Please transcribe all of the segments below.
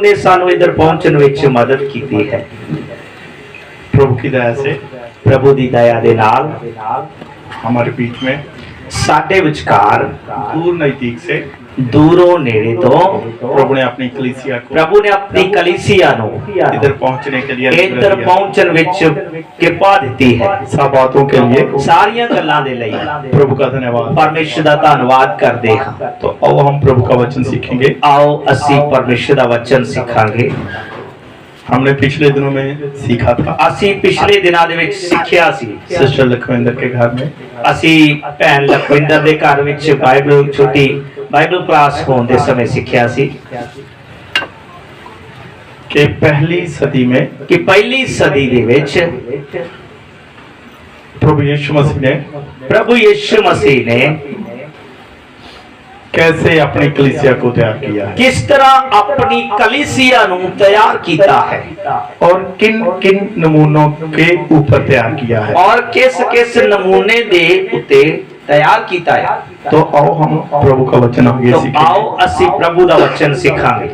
ने सानू इधर पहुंचने विच मदद की है। प्रभु की दया से प्रभु दी दया दे नाल हमारे बीच में साडे विचकार दूर नजदीक से दूरों नेड़े तो प्रभु ने अपनी कलीसिया को प्रभु ने अपनी कलीसिया नु इधर पहुंचने के लिए इधर पहुंचन विच कृपा दी है। सब बातों के लिए सारियां गल्लां दे लई प्रभु का धन्यवाद, परमेश्वर दा धन्यवाद करदे हां। तो आओ हम प्रभु का वचन सीखेंगे। आओ असी परमेश्वर दा वचन सीखांगे। हमने पिछले दिनों में सीखा था, असी पिछले दिनों दे विच सिੱਖਿਆ सी सिस्टर लखविंदर के घर में असी भैन लखविंदर दे घर विच बाइबल छोटी बाइबल क्लास होने दे समय सिੱਖਿਆ सी कि पहली सदी में कि पहली सदी दे विच प्रभु यीशु मसीह ने कैसे अपनी कलीसिया को तैयार किया है, किस तरह अपनी कलीसिया नु तैयार कीता है और किन किन नमूनों के ऊपर तैयार किया है, और किस किस नमूने दे उते तैयार कीता है। तो आओ हम प्रभु का वचन आगे तो सीखेंगे। आओ असी प्रभु दा वचन सीखांगे।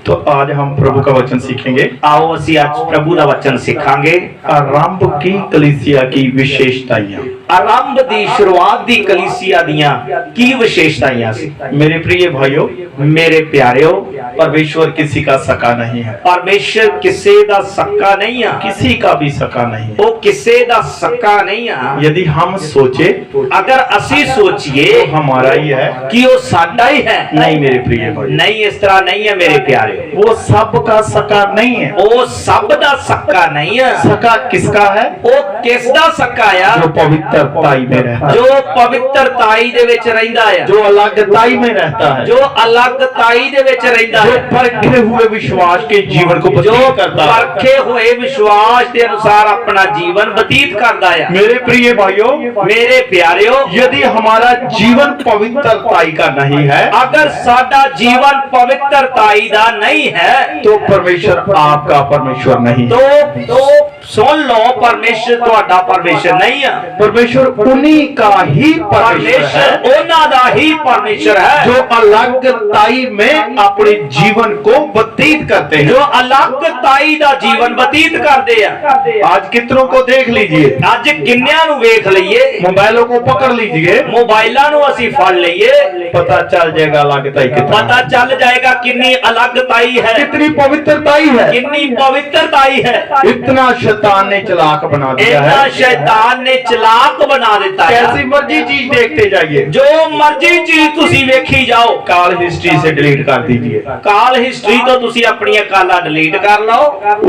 तो आज हम प्रभु का वचन सीखेंगे। आओ असी आज प्रभु दा वचन सीखांगे। आरंभ की कलीसिया की विशेषताएं, आरंभ दी शुरुआत दी कलीसिया दियां की विशेषताएं सी। मेरे प्रिय भाइयों, मेरे प्यारियों, परमेश्वर किसी का सका नहीं है, परमेश्वर किसे दा सक्का नहीं है, किसी का भी सका नहीं है। वो किसे दा सक्का नहीं है। यदि हम सोचे अगर असी सोचिए तो हमारा ही है कि वो साडा ही है, नहीं मेरे प्रिय भाई, नहीं, इस तरह नहीं है मेरे प्यारे। वो सब का सका नहीं है। वो सब दा सक्का नहीं है। सका किसका है? वो किस दा सक्का है? जो पवित्रताई में रहता है, जो पवित्रताई दे विच रहिंदा है, जो अलगताई में रहता है, जो अलगताई दे विच रहिंदा जो है, परखे हुए विश्वास के जीवन को जो व्यतीत करता है, परखे हुए विश्वास के अनुसार अपना जीवन व्यतीत करता है। मेरे प्रिय भाइयों, मेरे प्यारियों, यदि हमारा जीवन पवित्रताई का नहीं है, अगर साडा जीवन पवित्रताई दा नहीं है, तो परमेश्वर आपका परमेश्वर नहीं है। तो सुन लो, परमेश्वर तुहाडा परमेश्वर नहीं है। परमेश्वर उन्हीं का ही परमेश्वर है, परमेश्वर ओना दा ही परमेश्वर है, जो अलगताई में अपने जीवन को व्यतीत करते हैं, जो अलगताई दा जीवन व्यतीत करते हैं। आज कितनों को देख लीजिए, आज किन्नियां नु वेख लईए, मोबाइलों को पकड़ लीजिए, मोबाइलां नु असी फड़ लईए, पता चल जाएगा अलगताई कितना, पता चल जाएगा कितनी अलगताई है, कितनी पवित्रताई है, कितनी पवित्रताई है। इतना शैतान ने चालाक बना दिया इतना है, शैतान ने चालाक बना देता है। कैसी मर्जी चीज देखते जाइए, जो मर्जी चीज तुसी वेखी जाओ, काल हिस्ट्री से डिलीट कर दीजिए। काल हिस्ट्री तो तुसी अपनी काला डिलीट कर लो।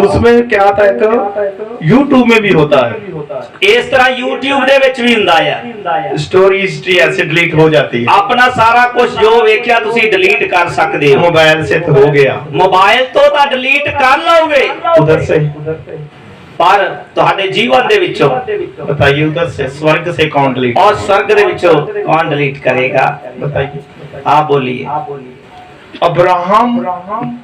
उसमें क्या आता है, तो यूट्यूब में भी होता है, इस तरह यूट्यूब दे विच भी हुंदा है, स्टोरी हिस्ट्री ऐसे डिलीट हो जाती है। अपना सारा कुछ जो वेख्या तुसी डिलीट कर सकते हो। मोबाइल से तो हो गया, मोबाइल तो डिलीट कर लोगे, उधर से पर तुहाडे जीवन दे विचों बताइए, उधर से स्वर्ग से कौन डिलीट, और स्वर्ग दे विचों कौन डिलीट करेगा? बताइए। आप बोलिए। अब्राहम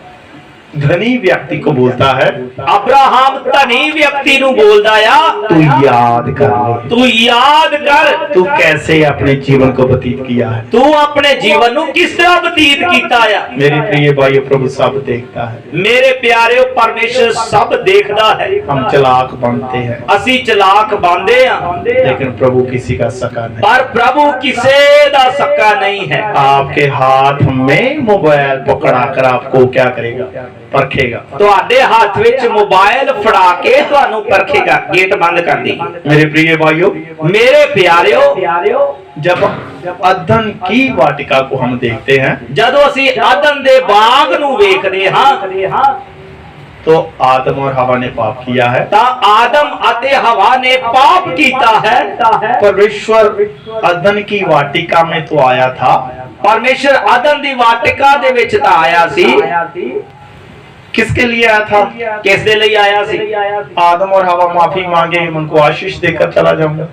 धनी व्यक्ति को बोलता है, अब्राहम धनी व्यक्ति नु बोलदा आ, तू याद कर ले, तू याद कर, तू कैसे अपने जीवन को व्यतीत किया है। तू अपने जीवन नु किस तरह व्यतीत कीता है। मेरे प्रिय भाइयों, प्रभु सब देखता है, मेरे प्यारे, परमेश्वर सब देखदा है। हम चालाक बनते हैं, असी चालाक बांधे हैं, लेकिन प्रभु किसी का सका नहीं। पर प्रभु किसे दा सक्का नहीं है। आपके हाथ में मोबाइल पकड़ा कर आपको क्या करेगा? परखेगा। तुहाडे हाथ विच मोबाइल फड़ा के तुहानू परखेगा। गेट बंद कर दी। मेरे प्रिय भाइयों, मेरे प्यारियों, जब अदन की वाटिका को हम देखते हैं, जदों असी अदन दे बाग नू वेखदे हां, तो आदम और हवा ने पाप किया है, ता आदम अते हवा ने पाप कीता है। परमेश्वर अदन की वाटिका में तो आया था, परमेश्वर अदन दी वाटिका दे विच ता आया सी। किसके लिए आया था? किस दे लिए आया सी? आदम और हवा माफी मांगे, उनको आशीष देकर चला जाऊंगा।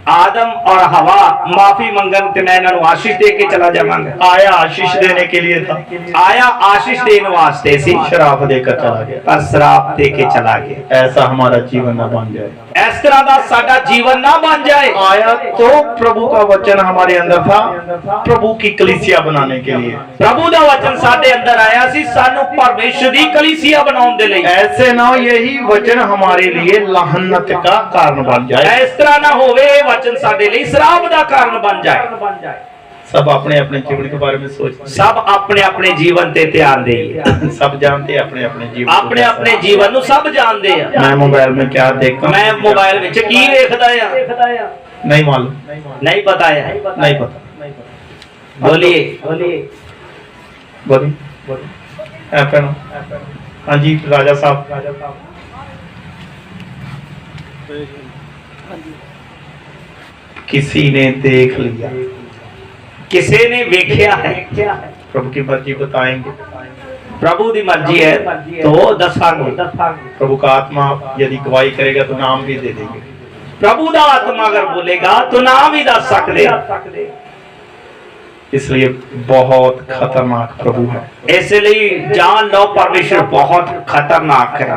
आदम और हवा माफी मंगन ते मैं इन्हां आशीष दे के चला जावांगा। आया आशीष देने के लिए था, आया आशीष देने वास्ते सी, शराब देकर चला गया। पर श्राप दे के चला गया। ऐसा हमारा जीवन न बन जाए। इस तरह का साडा जीवन ना बन जाए। आया तो प्रभु का वचन हमारे अंदर था, प्रभु की कलीसिया बनाने के लिए। प्रभु का वचन साडे अंदर आया सी सानू परमेश्वर दी कलीसिया बनाउण दे लई। ऐसे ना यही वचन हमारे लिए लाहनत का कारण बन जाए। इस तरह ना होवे ये वचन साडे लई श्राप दा कारण बन जाए। सब अपने अपने जीवन के बारे में सोचते, सब अपने अपने जीवन ते ध्यान देइए। सब जानते अपने अपने जीवन, अपने अपने जीवन नु सब जानते हैं। मैं मोबाइल में क्या देखता हूं, मैं मोबाइल विच की देखदा आ नहीं मालूम, नहीं पता है, नहीं पता। बोलिए बोलिए बोलिए। हाँ जी राजा साहब। किसी ने देख लिया, किसी ने वेख्या है, प्रभु की मर्जी बताएंगे, प्रभु दी मर्जी है तो दसांगे। प्रभु का आत्मा यदि गवाही करेगा तो नाम भी दे देंगे। प्रभु दा आत्मा अगर बोलेगा तो नाम ही दस सकदे। इसलिए बहुत खतरनाक प्रभु है। इसलिए जान लो परमेश्वर बहुत खतरनाक है।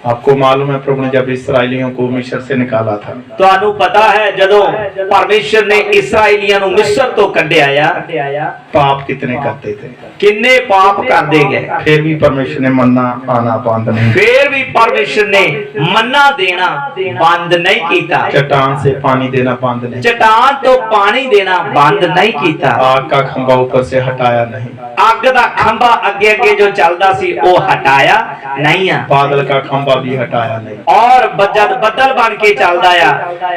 आपको मालूम है प्रभु ने जब इस्राएलियों को मिस्र से निकाला था, ਤੁਹਾਨੂੰ पता है जदों परमेश्वर ने इस्राएलियों ਨੂੰ मिस्र तो कढ़िया पाप कितने करते थे, किन्ने पाप कर दे गए, फिर भी परमेश्वर ने मन्ना आना बंद नहीं, फिर भी परमेश्वर ने मन्ना देना बंद नहीं कीता, चट्टान से पानी देना बंद नहीं, चट्टान तो पानी देना बंद नहीं कीता, आग का खंभा ऊपर से हटाया नहीं, अग दा खंभा अगे अगे जो चलदा सी वो हटाया नहीं है, बादल का खंभा भी हटाया नहीं, और जब बदल बन के चलदा आ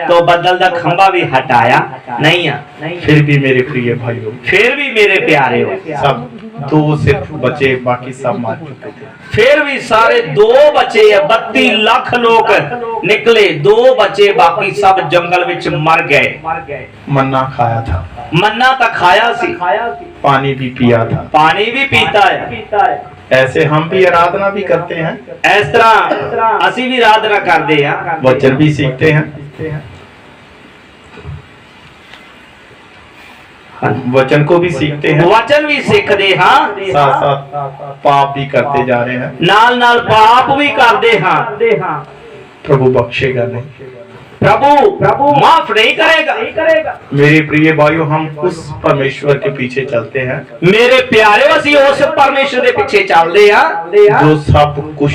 तो बदल दा खंभा भी हटाया नहीं है। फिर भी मेरे प्रिय भाइयों, फिर भी मेरे प्यारे हो, सब दो सिर्फ बचे, बाकी सब मार चुके थे। फिर भी सारे दो बचे, 32 लाख लोग निकले, दो बचे, बाकी सब जंगल विच मर गए। मन्ना खाया था, मन्ना तो खाया सी, पानी भी पिया था, पानी भी पीता है। ऐसे हम भी आराधना भी करते हैं, इस तरह असी भी आराधना करते हैं, वचन भी सीखते हैं, वचन को भी सीखते हैं, वचन भी सीखते हाँ, साथ साथ पाप भी करते जा रहे हैं, नाल नाल पाप भी करते हाँ। प्रभु बख्शेगा नहीं, प्रभु माफ नहीं करेगा। मेरे प्रिय भाइयों, हम उस परमेश्वर के पीछे चलते हैं, मेरे प्यारे असी उस परमेश्वर के पीछे चलते हैं जो सब कुछ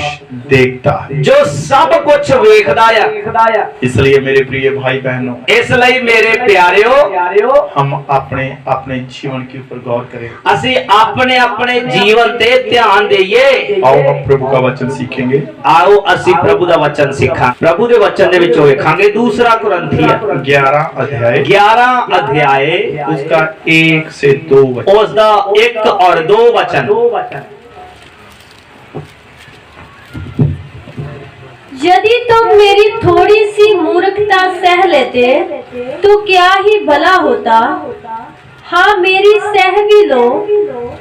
देखता है, जो सब कुछ वेखदा है। इसलिए मेरे प्रिय भाई बहनों, इसलिए मेरे प्यारियो हम अपने अपने जीवन के ऊपर गौर करें, असी अपने अपने जीवन ते ध्यान देइए। आओ हम प्रभु का वचन सीखेंगे। आओ असी प्रभु का वचन सीखा। प्रभु के वचन दे विचों वेखांगे दूसरा कुरिन्थिया 11 अध्याय उसका 1 से 2 वचन, उसका 1 और 2 वचन। यदि तुम मेरी थोड़ी सी मूर्खता सह लेते तो क्या ही भला होता। हाँ, मेरी सह भी लो,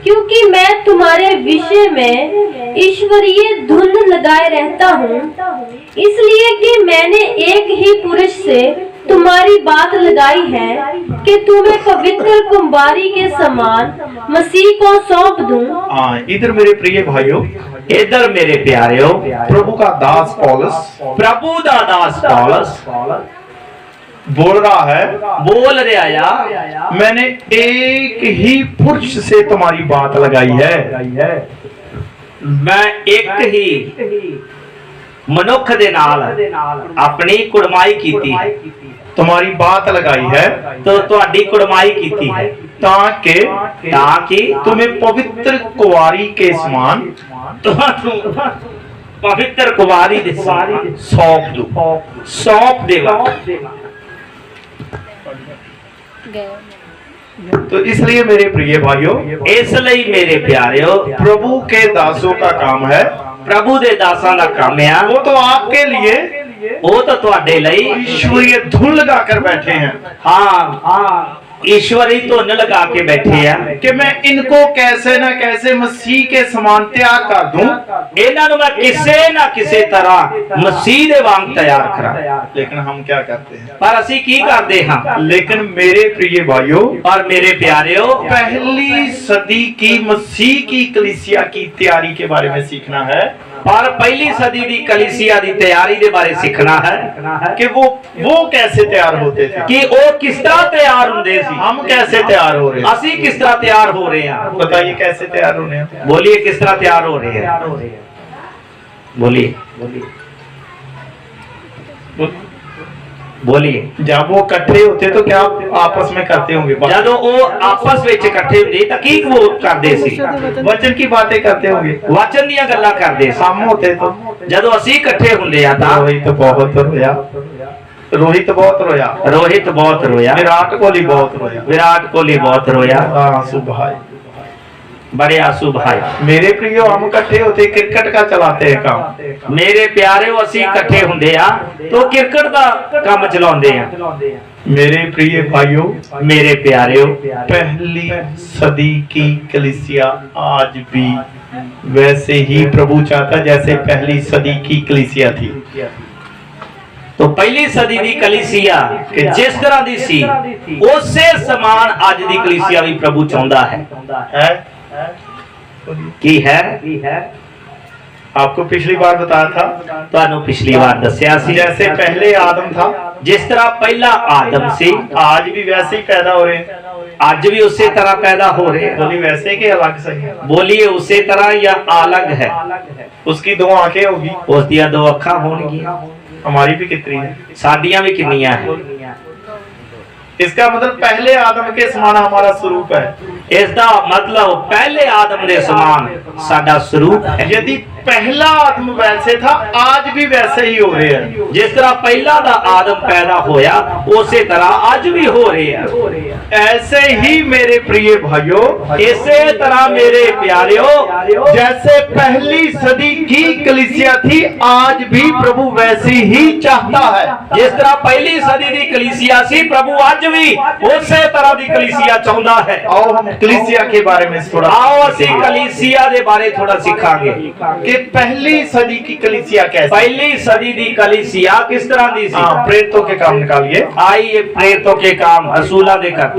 क्योंकि मैं तुम्हारे विषय में ईश्वरीय धुन लगाए रहता हूँ, इसलिए कि मैंने एक ही पुरुष से तुम्हारी बात लगाई है कि तुम्हें पवित्र कुंवारी के समान मसीह को सौंप दूं। इधर मेरे प्रिय भाइयों, इधर मेरे प्यारियों, प्रभु का दास पौलुस बोल रहा है, मैंने एक ही पुरुष से तुम्हारी बात लगाई है, मैं एक ही मनुख दे नाल अपनी कुड़माई कीती है, तुम्हारी बात लगाई है, तो तुहाडी कुड़माई कीती है, ताकि तुम्हें पवित्र कुंवारी के समान पवित्र कुंवारी दे समान सौंप देवा। तो इसलिए मेरे प्रिय भाइयों, इसलिए मेरे प्यारियों, प्रभु के दासों का काम है, प्रभु दे दासां दा काम है, वो तो आपके लिए, वो तो तुहाडे लई ईश्वरीय धुन लगा कर बैठे हैं। हाँ, ईश्वरी धुन लगा के बैठे हैं कि मैं इनको कैसे ना कैसे मसीह के समान तैयार कर दूं, इन्हां नूं मैं किसे ना किसे तरह मसीह दे वांग तैयार करा। लेकिन हम क्या करते हैं, पर असी की करते हां। लेकिन मेरे प्रिय भाइयों और मेरे प्यारियों, पहली सदी की मसीह की कलीसिया की तैयारी के बारे में सीखना है। पर पहली सदी दी कलीसिया दी तैयारी दे बारे सीखना है कि वो कैसे तैयार होते थे, कि वो किस तरह तैयार हुंदे सी, हम कैसे तैयार हो रहे हैं। असी किस तरह तैयार हो रहे हैं। बताइए कैसे तैयार होने हैं। बोलिए किस तरह तैयार हो रहे हैं, बोलिए बोलिए। जब वो इकट्ठे होते तो क्या आपस में करते होंगे, जब वो आपस में इकट्ठे हुंदे तां की वो करदे सी, वचन की बातें करते होंगे, वचन दियां गल्लां करदे सी। हम होते तो जदों असी इकट्ठे हुंदे आ तां रोहित बहुत रोया, रोहित बहुत रोया, रोहित बहुत रोया, विराट कोहली बहुत रोया, विराट कोहली बहुत रोया, आंसू भाई, बड़े आंसू भाई। मेरे प्रियो हम इकट्ठे होते क्रिकेट का चलाते हैं काम। मेरे प्यारे असी इकट्ठे हुंदे आ तो क्रिकेट दा काम चलाउंदे आ। मेरे प्रिय भाइयों, मेरे प्यारे, पहली सदी की कलीसिया आज भी वैसे ही प्रभु चाहता जैसे पहली सदी की कलीसिया थी। तो पहली सदी दी कलीसिया कि जिस तरह दी सी उसे समान आज दी कलीसिया भी प्रभु चाहता है की है। आपको पिछली बार बताया था, तुहानू पिछली बार दस्या सी, जैसे पहले आदम था, जिस तरह पहला आदम सी आज भी वैसे ही पैदा हो रहे हैं। आज भी उसी तरह पैदा हो रहे हैं। बोली वैसे के अलग सही है, बोलिए उसी तरह या अलग है। उसकी दो आंखें होगी, उसदियां दो अखां होणगियां, हमारी भी कितनी है, साडियां भी कितनियां हैं। इसका मतलब पहले आदम के समान हमारा स्वरूप है। इसका मतलब पहले आदम दे समान साडा स्वरूप है। यदि पहला आदम वैसे था, आज भी वैसे ही हो रहे हैं। जिस तरह पहला दा आदम पैदा होया उसी तरह आज भी हो रहे हैं। ऐसे ही मेरे प्रिय भाइयों, इसे तरह मेरे प्यारियों, जैसे पहली सदी की कलीसिया थी, आज भी प्रभु वैसे ही चाहता है। जिस तरह पहली सदी दी कलीसिया सी, प्रभु आज भी उसी तरह दी कलीसिया चाहता है। आओ हम कलीसिया के बारे में थोड़ा, आओ असी कलीसिया दे बारे थोड़ा सीखांगे कि पहली सदी की कलीसिया कैसी। पहली सदी दी कलीसिया किस तरह दी सी। प्रेरितों के काम निकालिए। आइए प्रेरितों के काम रसूला दे करता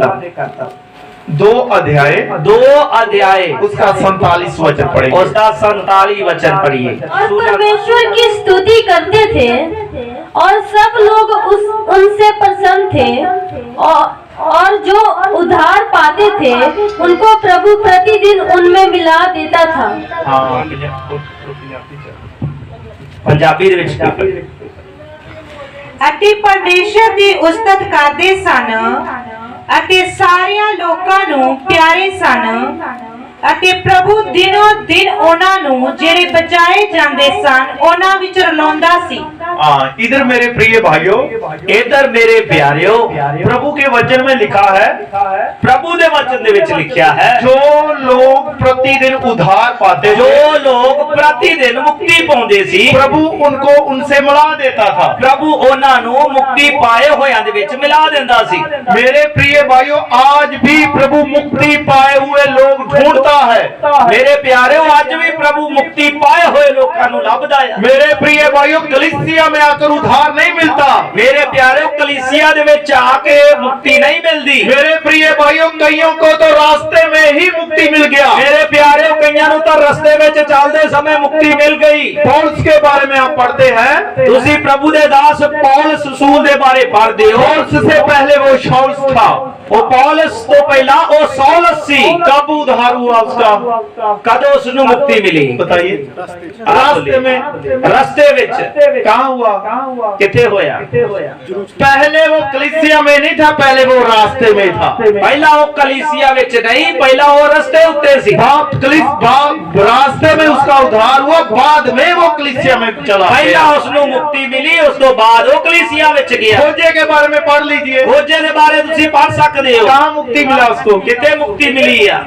2 अध्याय, उसका 47 वचन पढ़ेंगे। उसका 47 वचन पढ़िए। और परमेश्वर की स्तुति करते थे और सब लोग उनसे प्रसन्न थे और जो उद्धार पाते थे उनको प्रभु प्रतिदिन उनमें मिला देता था। पंजाबी दे विच ਅਤੇ ਪਰਮੇਸ਼ਰ ਦੀ ਉਸਤਤ ਕਰਦੇ ਸਨ ਅਤੇ ਸਾਰਿਆਂ ਲੋਕਾਂ ਨੂੰ ਪਿਆਰੇ ਸਨ ਅਤੇ ਪ੍ਰਭੂ ਦਿਨੋ ਦਿਨ ਉਹਨਾਂ ਨੂੰ ਜਿਹੜੇ ਬਚਾਏ ਜਾਂਦੇ ਸਨ ਉਹਨਾਂ ਵਿੱਚ ਰਲਾਉਂਦਾ ਸੀ। इधर मेरे प्रिय भाइयों, इधर मेरे प्यारियों, प्रभु के वचन में लिखा है, प्रभु दे वचन दे विच लिखा है, जो लोग प्रतिदिन उद्धार पाते, जो लोग प्रतिदिन मुक्ति पाਉਂਦੇ ਸੀ, प्रभु उनको उनसे मिला देता था। प्रभु ਉਹਨਾਂ ਨੂੰ ਮੁਕਤੀ ਪਾਏ ਹੋਇਆਂ ਦੇ ਵਿੱਚ ਮਿਲਾ ਦਿੰਦਾ ਸੀ। मेरे प्रिय भाइयों, आज भी प्रभु मुक्ति पाए हुए लोग ढूंढता है। मेरे प्यारे, ਅੱਜ ਵੀ प्रभु मुक्ति पाए हुए लोगों ਨੂੰ ਲੱਭਦਾ ਹੈ। मेरे प्रिय भाइयों, कलीसिया में आकर उद्धार नहीं मिलता। मेरे प्यारे, कलीसिया दे विच आके मुक्ति नहीं मिलती। मेरे प्रिय भाइयों, कईयों को तो रास्ते में ही मुक्ति मिल गया। मेरे प्यारे, कईयां नु तो रास्ते में चलते समय मुक्ति मिल गई। पौलुस के बारे में आप पढ़ते हैं, तुसी प्रभु दे दास पौलुस रसूल दे बारे पढ़दे हो। पौलुस से पहले वो शाऊल था, वो पौलुस तो पहला वो सौलस सी। कब उद्धार हुआ उसका, कदों उसनु मुक्ति मिली बताइए। रास्ते में, रास्ते विच कहाँ हुआ, किथे होया? पहले वो कलीसिया में नहीं था, पहले वो रास्ते में था। पहला वो कलीसिया विच नहीं, पहला वो रास्ते उत्ते सी। रास्ते में उसका उद्धार हुआ, बाद में वो कलीसिया में चला। पहला उसनु मुक्ति मिली, उस तो बाद वो कलीसिया विच गया। खोजे के बारे में पढ़ लीजिए, खोजे के बारे तुसी पढ़ सकते हो। कहाँ मुक्ति मिला उसको, कितने मुक्ति मिली है?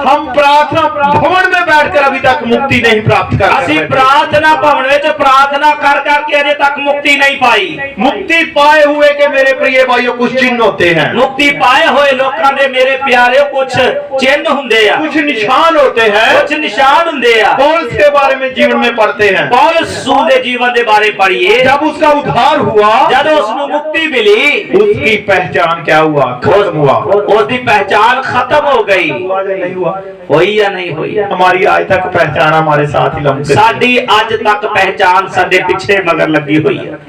हम प्रार्थना भवन में बैठकर अभी तक मुक्ति नहीं प्राप्त कर असी प्रार्थना भवन विच प्रार्थना कर करके अजे तक मुक्ति नहीं पाई। मुक्ति पाए हुए के मेरे प्रिय भाइयों कुछ चिन्ह होते हैं। मुक्ति पाए हुए लोगों दे मेरे प्यारे कुछ चिन्ह हुंदे आ, कुछ निशान होते हैं, कुछ निशान हुंदे आ। पौलुस के बारे में जीवन में पढ़ते हैं। पौलुस रसूल दे जीवन दे बारे पढ़िए। जब उसका उद्धार हुआ, जब उसनु मुक्ति मिली, उसकी पहचान क्या हुआ, खत्म हुआ। उसकी पहचान खत्म हो गई। हुआ या नहीं हुआ? हुई या नहीं हुई? हमारी आज तक पहचान हमारे साथ ही लम्बे, साडी आज तक पहचान साडे पीछे मगर लगी हुई है।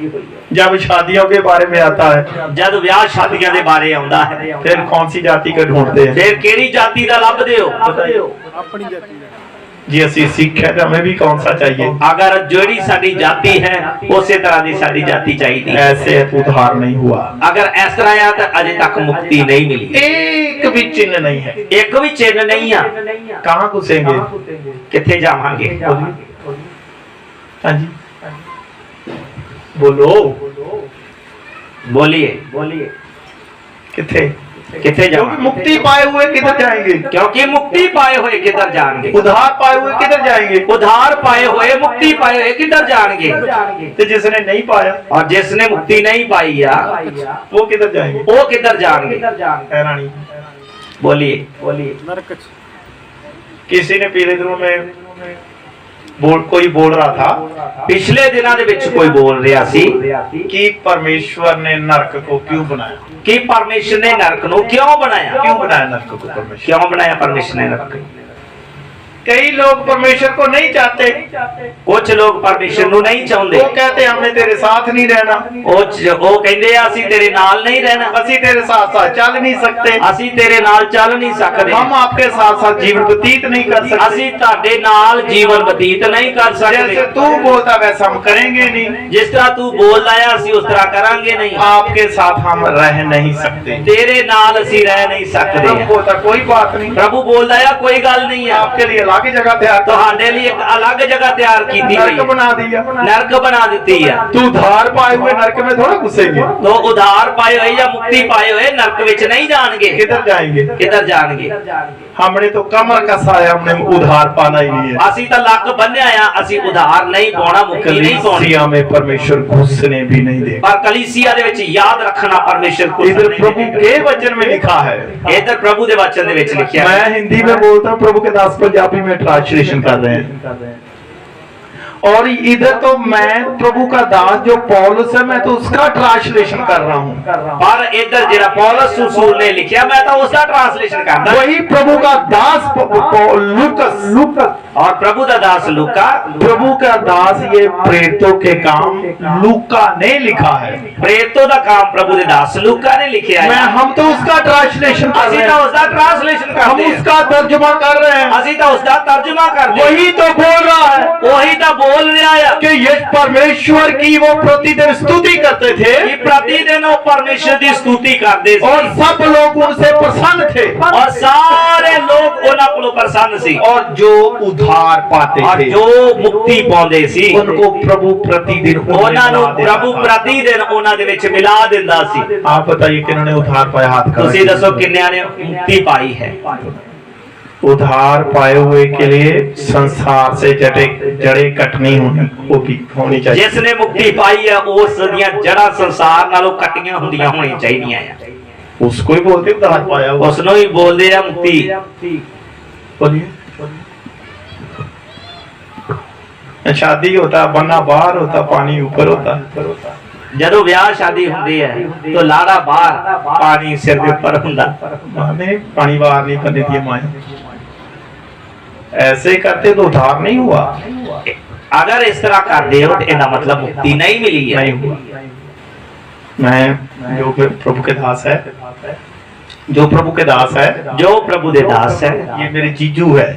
जब शादियों के बारे में आता है, जब ब्याह शादियां दे बारे आउंदा है, फिर कौन सी जाति को ढूंढते हैं? फिर केड़ी जाति दा लभदे हो? जी असी सिख है तो हमें भी कौन सा चाहिए? अगर जोड़ी साडी जाति है उसी तरह दी साडी जाति चाहिए। ऐसे उद्धार नहीं हुआ। अगर इस तरह है तो अजे तक मुक्ति नहीं मिली। एक भी चिन्ह नहीं है, एक भी चिन्ह नहीं है। कहाँ घुसेंगे? किथे जावांगे? हाँ जी बोलो, बोलिए किथे? किथे क्योंकि जावांगे? मुक्ति पाए हुए किधर जाएंगे? क्योंकि मुक्ति पाए हुए किधर जाएंगे? उद्धार पाए हुए किधर जाएंगे? उद्धार पाए हुए, मुक्ति पाए हुए किधर जाएंगे? तो जिसने नहीं पाया और जिसने मुक्ति नहीं पाई या वो किधर जाएंगे? वो किधर जाएंगे? है रानी, बोलिए। किसी ने पीले दिनों में कोई बोल रहा था, पिछले दिनों दे विच कोई बोल रहा सी कि परमेश्वर ने नरक को क्यों बनाया? कि परमेश्वर ने नरक को क्यों बनाया? क्यों बनाया नरक को परमेश्वर? क्यों बनाया परमेश्वर ने नरक को? कई लोग परमेश्वर को नहीं चाहते, कुछ लोग परमेश्वर को नहीं चाहते। वो कहते हमने तेरे साथ नहीं रहना, वो कहते असि तेरे नाल नहीं रहना, असी तेरे साथ साथ चल नहीं सकते, असि तेरे नाल चल नहीं सकते, हम आपके साथ साथ जीवन व्यतीत नहीं कर सकते, असि ताडे नाल जीवन व्यतीत नहीं कर सकते। जैसे तू बोलता वैसा हम करेंगे नहीं, जिस तरह तू बोल रहा है असि उस तरह करांगे नहीं, आपके साथ हम रह नहीं सकते, तेरे नाल असि रह नहीं सकते। प्रभु बोलता कोई बात नहीं, प्रभु बोल रहा है कोई गल नहीं है, आपके लिए अलग जगह तैयार, ਤੁਹਾਡੇ ਲਈ ਇੱਕ अलग जगह तैयार की गई, नरक बना दिया, नरक बना दी है। तू उद्धार पाए हुए नरक में थोड़ा घुसेंगे, तो उद्धार पाए हुए या मुक्ति पाए हुए नरक विच नहीं जाएंगे। किधर जाएंगे? किधर जाएंगे? हमने तो कमर कसाया, हमने उद्धार पाना ही नहीं है। ਅਸੀਂ ਤਾਂ ਲੱਕ ਬੰਨਿਆ ਆ, ਅਸੀਂ ਉਧਾਰ ਨਹੀਂ ਪਾਉਣਾ, ਮੁਕਤੀ नहीं पाਉਣੀ। कलीसिया में परमेश्वर घुसने भी नहीं देगा। पर कलीसिया ਦੇ ਵਿੱਚ याद रखना परमेश्वर को इधर प्रभु के वचन में लिखा है, इधर प्रभु ਦੇ वचन ਦੇ ਵਿੱਚ ਲਿਖਿਆ ਹੈ। मैं हिंदी में बोलता हूँ, प्रभु के दास पंजाबी में ट्रांसलेशन कर रहे हैं। और इधर तो मैं प्रभु का दास जो पौलुस है, मैं तो उसका ट्रांसलेशन कर रहा हूँ, पर इधर जेड़ा पौलुस रसूल ने लिखिया मैं तो उसका ट्रांसलेशन करदा। वही प्रभु का दास लूकस और प्रभु का दास लूका, प्रभु का दास ये प्रेरितों के काम लूका ने लिखा है, प्रेरितों का काम प्रभु के दास लूका ने लिखिया है। हम तो उसका ट्रांसलेशन कर ਅਸੀਂ रहे ਤਾਂ हैं, उसका ट्रांसलेशन हम करते हैं, उसका तर्जुमा कर रहे हैं। ਅਸੀਂ ਤਾਂ उसका तर्जुमा करते हैं। वही तो बोल रहा है वही तो बोल रहा है कि ये परमेश्वर की वो प्रतिदिन स्तुति करते थे कि प्रतिदिन वो परमेश्वर की स्तुति करते थे और सब लोग उनसे प्रसन्न थे और सारे लोग उन्हां कोलों प्रसन्न सी और जो उद्धार पाते और थे जो मुक्ति पाਉਂਦੇ ਸੀ उनको प्रभु प्रतिदिन ਉਹਨਾਂ ਨੂੰ ਪ੍ਰਭु प्रतिदिन ਉਹਨਾਂ ਦੇ ਵਿੱਚ ਮਿਲਾ ਦਿੰਦਾ ਸੀ। आप बताइए किन्होंने उद्धार पाया? हाथ ਤੁਸੀਂ ਦੱਸੋ ਕਿੰਨਿਆਂ ਨੇ ਮੁਕਤੀ ਪਾਈ ਹੈ? उद्धार पाए हुए के लिए संसार से जड़े कटनी होनी चाहिए। जिसने मुक्ति पाई है उस ਦੀਆਂ ਜੜਾਂ ਸੰਸਾਰ ਨਾਲੋਂ ਕੱਟੀਆਂ ਹੁੰਦੀਆਂ ਹੋਣੀਆਂ ਚਾਹੀਦੀਆਂ ਆ। उसको ही बोलते उद्धार पाया हुआ, ਉਸ ਨੂੰ ਹੀ ਬੋਲਦੇ ਆ ਮੁਕਤੀ। बोलिए शादी होता, बन्ना बाहर होता, पानी ऊपर होता। ਜਦੋਂ ਵਿਆਹ ਸ਼ਾਦੀ ਹੁੰਦੀ ਹੈ तो ਲਾੜਾ ਬਾਹਰ ਪਾਣੀ ਸਿਰ ਦੇ ਉੱਪਰ ਹੁੰਦਾ। माने पानी बाहर नहीं करने दिए माए, ऐसे करते तो उद्धार नहीं हुआ। अगर इस तरह करते हो तो इसका मतलब मुक्ति नहीं मिली है। नहीं हुआ। मैं जो प्रभु के दास है, जो प्रभु के दास है, जो प्रभु दे दास है, ये मेरे जीजू है,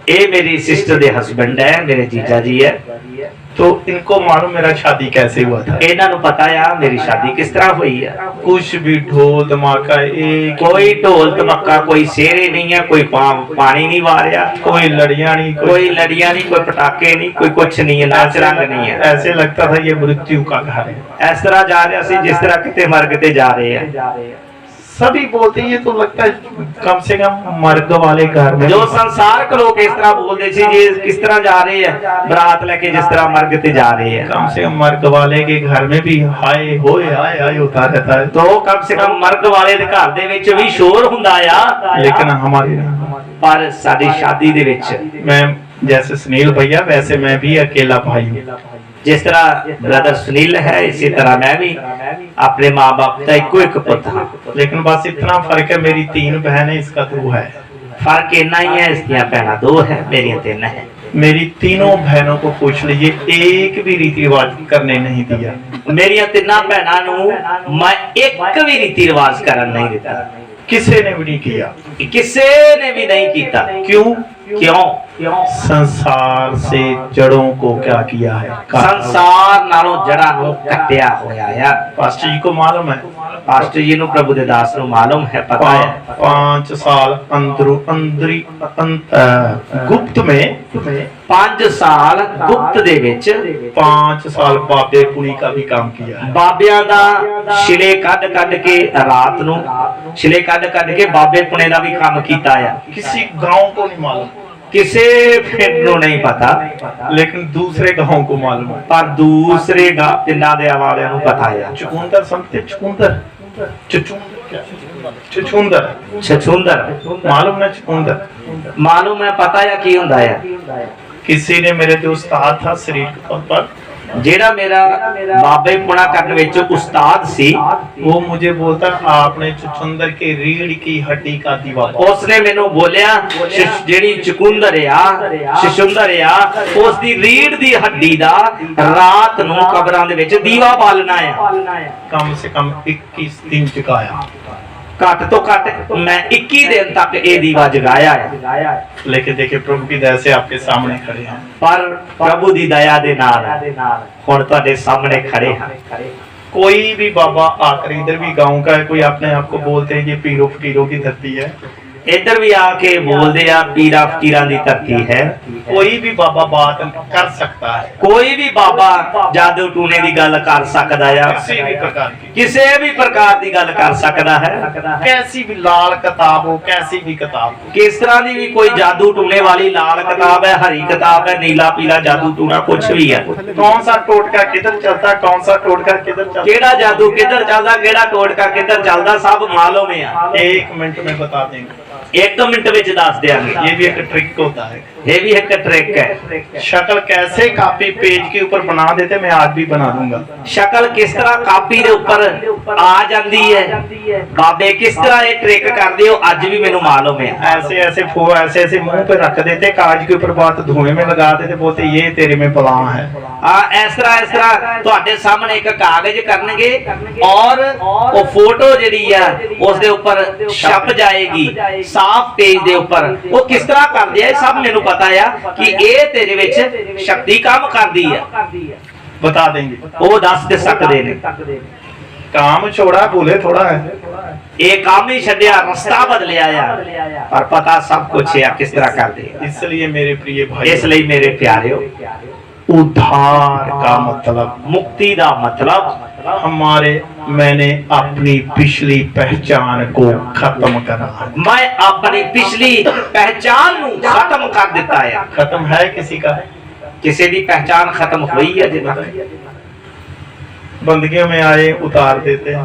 ये मेरी सिस्टर दे हस्बैंड है, मेरे जीजा जी है। तो इनको मालूम मेरा शादी कैसे हुआ था, इन्हां नूं पता है मेरी शादी किस तरह हुई है। कुछ भी ढोल धमाका एक, कोई ढोल धमाका, कोई शेरे नहीं है, कोई पानी नहीं वारिया, कोई लड़ियां नहीं, कोई लड़ियां नहीं, कोई पटाखे नहीं, कोई कुछ नहीं है, नाच रंग नहीं है। ऐसे लगता था ये मृत्यु का घर है। इस तरह जा रहे सी जिस तरह किते मर्ग ते जा रहे हैं। सभी बोलते हैं ये तो लगता है कम से कम मर्ग वाले घर में। जो संसार के लोग इस तरह बोलते थे जी किस तरह जा रहे हैं बरात लेके, जिस तरह मर्ग ते जा रहे हैं। कम से कम मर्ग वाले के घर में भी हाय होए हाय हाय होता रहता है। तो कम से कम मर्ग वाले दे घर दे विच भी शोर हुंदा आ, लेकिन हमारी पर साडी शादी दे विच मैं जैसे सुनील भैया वैसे मैं भी अकेला भाई हूँ। जिस तरह ब्रदर सुनील है इसी तरह मैं भी अपने माँ बाप का इको एक पुत्र हाँ। लेकिन बस इतना फर्क है, मेरी 3 बहनें, इसका 2 है। फर्क इतना ही है, इसकी भैन 2 है, मेरी 3 है। मेरी तीनों बहनों को पूछ लीजिए, एक भी रीति रिवाज करने नहीं दिया। मेरिया 3 भैनों मैं एक भी रीति रिवाज करन नहीं दिता, किसी ने भी नहीं किया, किसी ने भी नहीं किया। क्यों? क्यों? संसार से जड़ों को क्या किया है? संसार नालों जड़ा नु कटिया होया यार। पास्टर जी को मालूम है, पास्टर जी नु प्रभु दे दास नु मालूम है, पता है। 5 साल गुप्त में 5 साल गुप्त दे विच 5 साल बाबे पुनी का भी काम किया है। बाबिया दा शिले कड कड के रात नु शिले कड कड के बाबे पुने दा भी काम कीता है। किसी गांव को नहीं मालूम, किसे फिर नु नहीं पता, लेकिन दूसरे गांव को मालूम है। पर दूसरे पिंडा दे वाले नु पता है। चुकुंदर समझते? चुकुंदर, छछूंदर, छछूंदर मालूम ना? चुकुंदर मालूम है, पता है की हुंदा है। किसी ने, मेरे जो उस्ताद था शरीर तौर पर, जेड़ा मेरा बाबे पुणा करने विच उस्ताद सी, वो मुझे बोलता आपने चुकुंदर के रीढ़ की हड्डी का दीवा, उसने मेनू बोलिया जेड़ी चुकुंदर आ शिशुंदर आ उस दी रीढ़ दी हड्डी दा रात नू कबरां दे विच दीवा बालना है। कम से कम 21 दिन जगाया, घट तो घट मैं 21 दिन तक ये दीवा जगाया है। लेकिन देखिए प्रभु की दया से आपके सामने खड़े हैं। पर प्रभु दी दया दे नाल हुण तुहाडे सामने खड़े हैं। कोई भी बाबा आकर, इधर भी गांव का है, कोई अपने आप को बोलते हैं ये पीरो फकीरों की धरती है, इधर भी आके बोलते आ पीरा फकीरां दी धरती है। कोई भी बाबा बात कर सकता है, कोई भी बाबा जादू टूने की गल कर सकता है, किसी भी प्रकार की, किसी भी प्रकार की गल कर सकता है। कैसी भी लाल किताब हो, कैसी भी किताब हो, किस तरह की भी कोई जादू टूने वाली लाल किताब है, हरी किताब है, नीला पीला जादू टूना कुछ भी है। कौन सा टोटका किधर चलता है, कौन सा टोटका किधर चलता, केड़ा जादू किधर चलता, केड़ा टोटका किधर चलता, सब मालूम है। 1 मिनट में बता देंगे, 1 मिनट विच दस देंगे। ये भी एक ट्रिक होता है, ये भी एक ट्रिक है। शक्ल कैसे कॉपी पेज के ऊपर बना देते, मैं आज भी बना दूंगा। शक्ल किस तरह कॉपी दे ऊपर आ जाती है, बाबे किस तरह ये ट्रिक करते हो अज भी मेनू मालूम है। ऐसे ऐसे मुंह पे रख देते, कागज के ऊपर बात धुएं में लगा देते, बोलते ये तेरे में बला है। इस तरह तुहाडे सामने एक कागज करनगे और वो फोटो जिहड़ी है उस दे ऊपर छप जाएगी साफ पेज दे ऊपर। वो किस तरह करदे आ सब मेनू पता है कि ये तेरे विच शक्ति काम करदी है, बता देंगे, वो दस दे सकदे ने। काम छोड़ा भूले थोड़ा है, ये काम ही छड्या रास्ता बदलिया है, पर पता सब कुछ है किस तरह करदे। इसलिए मेरे प्रिय भाई, इसलिए मेरे प्यारे, उद्धार का मतलब, मुक्ति दा मतलब मैंने अपनी पिछली पहचान को खत्म करा है। मैं अपनी पिछली पहचान नू खत्म कर देता है। खत्म है किसी का? किसी भी पहचान खत्म हुई है जिन्हें बंदगियों में आए उतार देते हैं,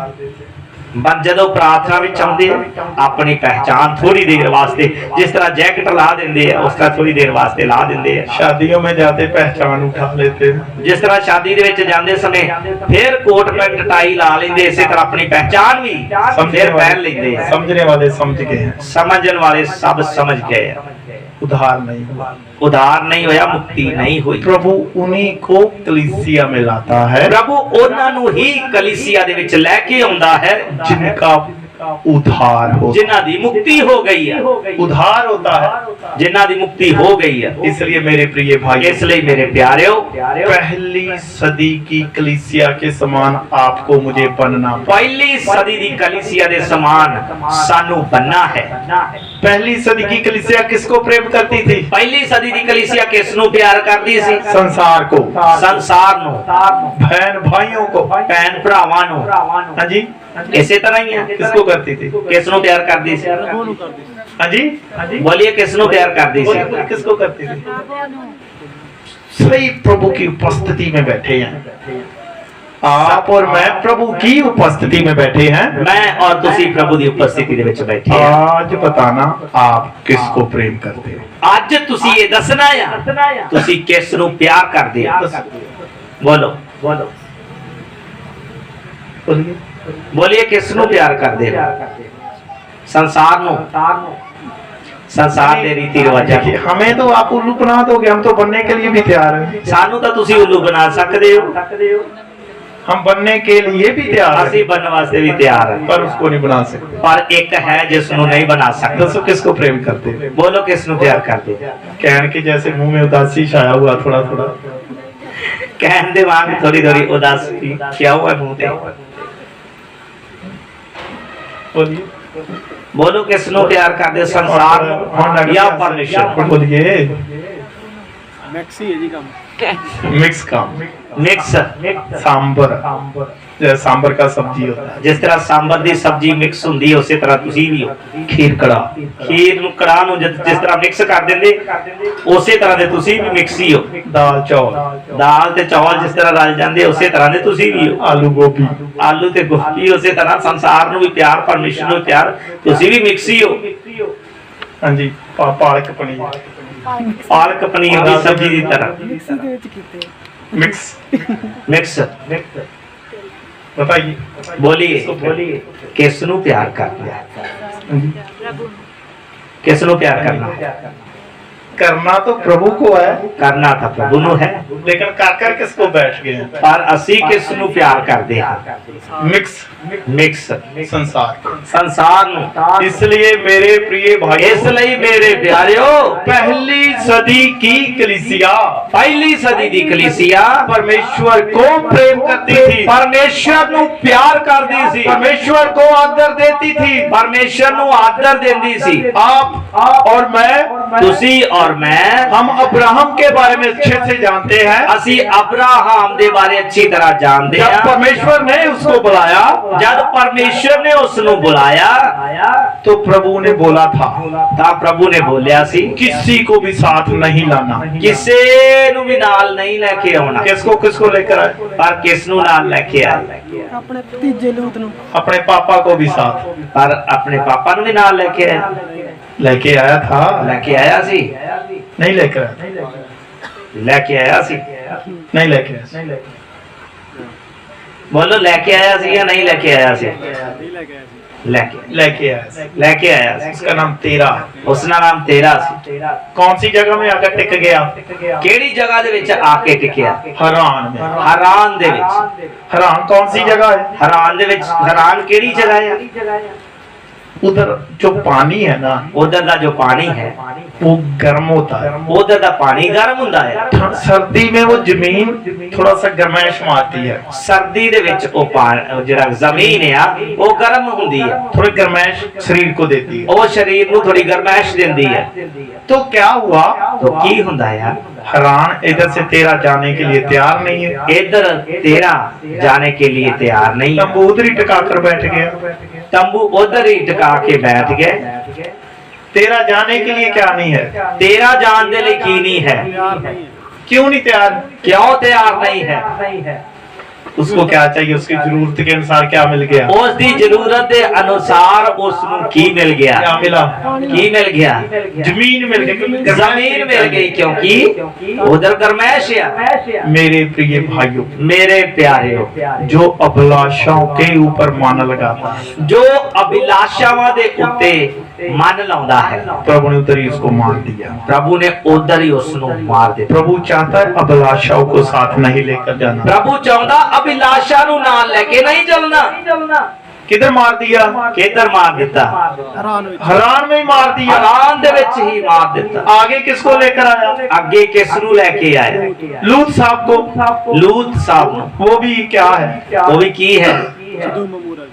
बस जदों प्रार्थना विच आउंदे अपनी पहचान थोड़ी देर वास्ते, जिस तरह जैकेट ला देंदे हैं उस तरह थोड़ी देर वास्ते ला देंदे हैं। शादियों में जाते पहचान उठा लेते हैं, जिस तरह शादी दे विच जांदे समय फिर कोट पैंट टाई ला लेंदे, इसी तरह अपनी पहचान भी फिर पहन लेंदे हैं। समझने वाले समझ गए हैं, समझने वाले सब समझ गए हैं। उधार नहीं हुआ, उधार नहीं होया, मुक्ति नहीं हुई। प्रभु उन्हीं को कलीसिया में लाता है, प्रभु उन्हां नूं ही कलीसिया दे विच लेके आउंदा है जिनका उधार हो, जिन्हां दी मुक्ति हो गई है। उधार होता है जिन्हां दी मुक्ति हो गई है। इसलिए मेरे प्रिय भाई, इसलिए मेरे प्यारेओ, पहली सदी की कलीसिया के समान आपको मुझे बनना, पहली सदी दी कलीसिया दे समान सानू बनना है। पहली सदी की कलीसिया किसको प्रेम करती थी? पहली सदी दी कलीसिया किसनू प्यार करती सी? संसार को, संसार नू, बहन भाइयों को, भैन भरावां नू। हाँ जी, इसी तरह ही है। किसको करती थी? किसनू प्यार करती सी? हाँ जी, बोलिए किसनू प्यार करती सी? किसको करती थी? सही प्रभु की उपस्थिति में बैठे हैं आप और मैं, प्रभु की उपस्थिति में बैठे हैं। मैं और तुसी प्रभु दी उपस्थिति दे विच बैठे हैं। आज बताना आप किसको प्रेम करते हो? आज तुसी ये दसना है तुसी किस नू प्यार करदे हो। बोलो बोलो बोलिए किसनू प्यार करते हो? संसार नु, संसार दे रीति रिवाजां देखिए, हमें तो आप उल्लू बना दोगे, हम तो बनने के लिए भी तैयार हैं। सानू तो तुसी उल्लू बना सकते हो, हम बनने के लिए भी तैयार ਅਸੀਂ हैं, बनने वास्ते भी तैयार हैं, पर उसको नहीं बना सकते। पर एक है जिसनु नहीं बना सकते। दोस्तों, किसको प्रेम करते हैं? बोलो किसनु प्यार करते? कहन के जैसे मुंह में उदासी छाया हुआ थोड़ा थोड़ा, कहन दे वांग थोड़ी थोड़ी उदासी क्या हुआ मुंह पे। बोलिए बोलो किसनु प्यार करते? संसार या परमेश्वर? बोलिए मैक्सी है जी काम। मिक्स काम, मिक्स सांबर, जैसे सांबर का सब्जी होता है, जिस तरह सांबर दी सब्जी मिक्स हुंदी है उसी तरह तुसी भी हो। खीर कड़ा, खीर ਨੂੰ ਕੜਾਹ ਨੂੰ ਜਿਸ ਤਰ੍ਹਾਂ ਮਿਕਸ ਕਰ ਦਿੰਦੇ ਉਸੇ ਤਰ੍ਹਾਂ ਦੇ ਤੁਸੀਂ ਵੀ ਮਿਕਸ ਹੀ ਹੋ। दाल चावल, ਦਾਲ ਤੇ ਚੌਲ ਜਿਸ ਤਰ੍ਹਾਂ ਰਲ ਜਾਂਦੇ ਉਸੇ ਤਰ੍ਹਾਂ ਦੇ ਤੁਸੀਂ ਵੀ ਹੋ। आलू गोभी, ਆਲੂ ਤੇ ਗੋਭੀ ਉਸੇ ਤਰ੍ਹਾਂ ਸੰਸਾਰ ਨੂੰ ਵੀ ਪਿਆਰ, ਪਰਮੇਸ਼ਰ ਨੂੰ ਪਿਆਰ, ਤੁਸੀਂ ਵੀ ਮਿਕਸ ਹੀ ਹੋ। हाँ जी, पालक पनीर, ਪਾਲਕ ਪਨੀਰ ਦੀ ਸਬਜ਼ੀ ਦੀ ਤਰ੍ਹਾਂ मिक्स। ਮਿਕਸ। बताइए, बोलिए किस ਨੂੰ ਪਿਆਰ ਕਰਨਾ ਹੈ? किस ਨੂੰ ਪਿਆਰ ਕਰਨਾ ਹੈ? करना तो प्रभु को है, ਕਰਨਾ ਤਾਂ ਪ੍ਰਭੂ ਨੂੰ ਹੈ, लेकिन कर किसको बैठ गए हैं? ਪਰ ਅਸੀਂ ਕਿਸ ਨੂੰ ਪਿਆਰ ਕਰਦੇ ਹਾਂ? मिक्स ਮਿਕਸ संसार। ਸੰਸਾਰ ਨੂੰ। इसलिए मेरे प्रिय भाई, ਇਸ ਲਈ ਮੇਰੇ ਪਿਆਰਿਓ पहली सदी की कलीसिया ਪਹਿਲੀ ਸਦੀ ਦੀ ਕਲੀਸਿਆ परमेश्वर को प्रेम करती थी, ਪਰਮੇਸ਼ਰ ਨੂੰ ਪਿਆਰ ਕਰਦੀ ਸੀ, परमेश्वर को आदर देती थी। ਪਰਮੇਸ਼ਰ ਨੂੰ ਆਦਰ ਦਿੰਦੀ ਸੀ। आप और मैं, ਤੁਸੀਂ ਔਰ ਮੈਂ, हम अब्राहम के बारे में अच्छे से जानते हैं। ਅਸੀਂ ਅਬਰਾਹਮ ਦੇ ਬਾਰੇ ਅੱਛੀ ਤਰ੍ਹਾਂ ਜਾਣਦੇ जब ਹਾਂ। परमेश्वर ने उसको बुलाया ਜਦ ਪਰਮੇਸ਼ਰ ਨੇ ਉਸ ਨੂੰ ਬੁਲਾਇਆ तो प्रभु ने बोला था, ਤਾਂ ਪ੍ਰਭੂ ਨੇ ਬੋਲਿਆ ਸੀ किसी को भी साथ नहीं लाना। ਕਿਸੇ ਨੂੰ ਵੀ ਨਾਲ ਨਹੀਂ ਲੈ ਕੇ ਆਉਣਾ। किसको किसको लेकर आए? ਪਰ ਕਿਸ ਨੂੰ ਨਾਲ ਲੈ ਕੇ ਆਇਆ? ਆਪਣੇ ਭਤੀਜੇ ਲੂਤ ਨੂੰ अपने पापा को भी साथ ਪਰ ਆਪਣੇ ਪਾਪਾ ਨੂੰ ਵੀ ਨਾਲ ਲੈ ਕੇ ਆਇਆ। लेके आया था, ਲੈ ਕੇ ਆਇਆ ਸੀ, नहीं लेकर आया, ਲੈ ਕੇ ਆਇਆ ਸੀ। नहीं लेके आया। ਬੋਲੋ ਲੈ ਕੇ ਆਇਆ ਸੀ ਜਾਂ ਨਹੀਂ ਲੈ ਕੇ ਆਇਆ ਸੀ? ਨਹੀਂ ਲੈ ਕੇ ਆਇਆ ਸੀ। ਲੈ ਕੇ लेके आया, ਲੈ ਕੇ ਆਇਆ ਸੀ। उसका नाम तेरा। ਉਸ ਦਾ ਨਾਮ ਤੇਰਾ ਸੀ। कौन सी जगह में आकर टिक गया? ਕਿਹੜੀ ਜਗ੍ਹਾ ਦੇ ਵਿੱਚ ਆ ਕੇ ਟਿਕਿਆ? हरान में। ਹਰਾਨ ਦੇ ਵਿੱਚ। हरान कौन सी जगह है? ਹਰਾਨ ਦੇ ਵਿੱਚ, ਹਰਾਨ ਕਿਹੜੀ ਜਗ੍ਹਾ ਹੈ? उधर जो पानी है ना, ਉਧਰ ਦਾ ਜੋ ਪਾਣੀ ਹੈ वो गर्म होता है। ਉਧਰ ਦਾ ਪਾਣੀ ਗਰਮ ਹੁੰਦਾ ਹੈ। सर्दी में वो जमीन थोड़ा सा गर्माइश मारती है, ਸਰਦੀ ਦੇ ਵਿੱਚ ਉਹ ਜਿਹੜਾ ਜ਼ਮੀਨ ਆ ਉਹ ਗਰਮ ਹੁੰਦੀ ਹੈ, थोड़ी गर्माइश शरीर को देती है। ਉਹ ਸਰੀਰ ਨੂੰ ਥੋੜੀ ਗਰਮੈਸ਼ ਦਿੰਦੀ ਹੈ। तो क्या हुआ? तो ਕੀ ਹੁੰਦਾ ਹੈ? हरान इधर से तेरा जाने के लिए तैयार नहीं है, इधर तेरा जाने के लिए तैयार नहीं है। तंबू उधर ही टिका कर बैठ गया। तंबू उधर ही टिका के बैठ गए। तेरा जाने के लिए क्या नहीं है? तेरा जान दे लिए की नहीं है? ਪਿਆਰ ਨਹੀਂ ਹੈ। क्यों नहीं तैयार? क्यों तैयार नहीं है? उसको क्या चाहिए? उसकी जरूरत के अनुसार क्या मिल गया? उस दी जरूरत दे अनुसार उस नु की मिल गया? क्या मिला? की मिल गया? जमीन मिल गई, जमीन मिल गई, क्योंकि उधर गर्मैश है। मेरे प्रिय भाइयों, मेरे प्यारे जो अभिलाषाओं के ऊपर मन लगाता है, जो अभिलाषावां दे उत्ते मन लाउंदा है, प्रभु ने उधर ही उसको मार दिया। प्रभु ने उधर ही उस नु मार दिया। प्रभु चाहता है अभिलाषाओं को साथ नहीं लेकर जाना। प्रभु चाहता अभिलाषा नु नाल लेके नहीं चलना। किधर मार दिया? किधर मार दिता? ਹੈਰਾਨ ਹੋਈ। हरान में ही मार दिया। हरान दे विच ही मार दिता। आगे किसको लेकर आया? आगे किस नु लेके आया? लूत साहब को। लूत साहब नु। वो भी क्या है? वो भी की है? ਜਦੋਂ ਮਮੂਰਾ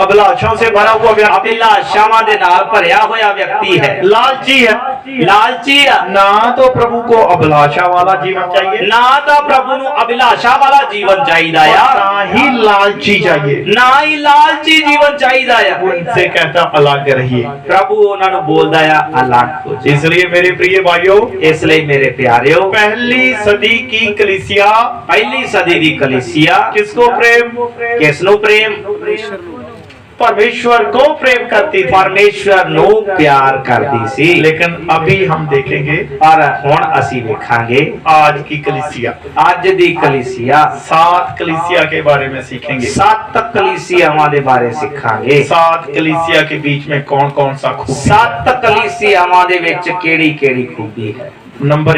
अभिलाषाओं से भरा हुआ व्यक्ति, अभिलाषावां दे नाल भरिया होया व्यक्ति है, लालची है। लालची है। ना तो प्रभु को अभिलाषा वाला जीवन चाहिए, ना तो प्रभु नु अभिलाषा वाला जीवन चाहिदा या, ना ही लालची चाहिए। ना ही लालची जीवन चाहिदा या। उनसे कहता अलग रहिए। प्रभु उन्हां नु बोलदा या अलग हो जाओ। इसलिए मेरे प्रिय भाइयों, इसलिए मेरे प्यारेओ, पहली सदी की कलीसिया पहली सदी दी कलीसिया किसको प्रेम? किस नु प्रेम? परमेश्वर को प्रेम करती थी, परमेश्वर ਨੂੰ ਪਿਆਰ ਕਰਦੀ ਸੀ। लेकिन अभी हम देखेंगे ਪਰ ਹੁਣ ਅਸੀਂ ਵੇਖਾਂਗੇ आज की कलीसिया, ਅੱਜ ਦੀ ਕਲੀਸਿया, 7 कलीसिया के बारे में सीखेंगे। 7 ਕਲੀਸਿਆਵਾਂ ਦੇ ਬਾਰੇ ਸਿੱਖਾਂਗੇ। 7 कलीसिया के बीच में कौन कौन सा खूबी है। 7 ਕਲੀਸਿਆਵਾਂ ਦੇ ਵਿੱਚ ਕਿਹੜੀ ਕਿਹੜੀ ਖੂਬੀ ਹੈ। नंबर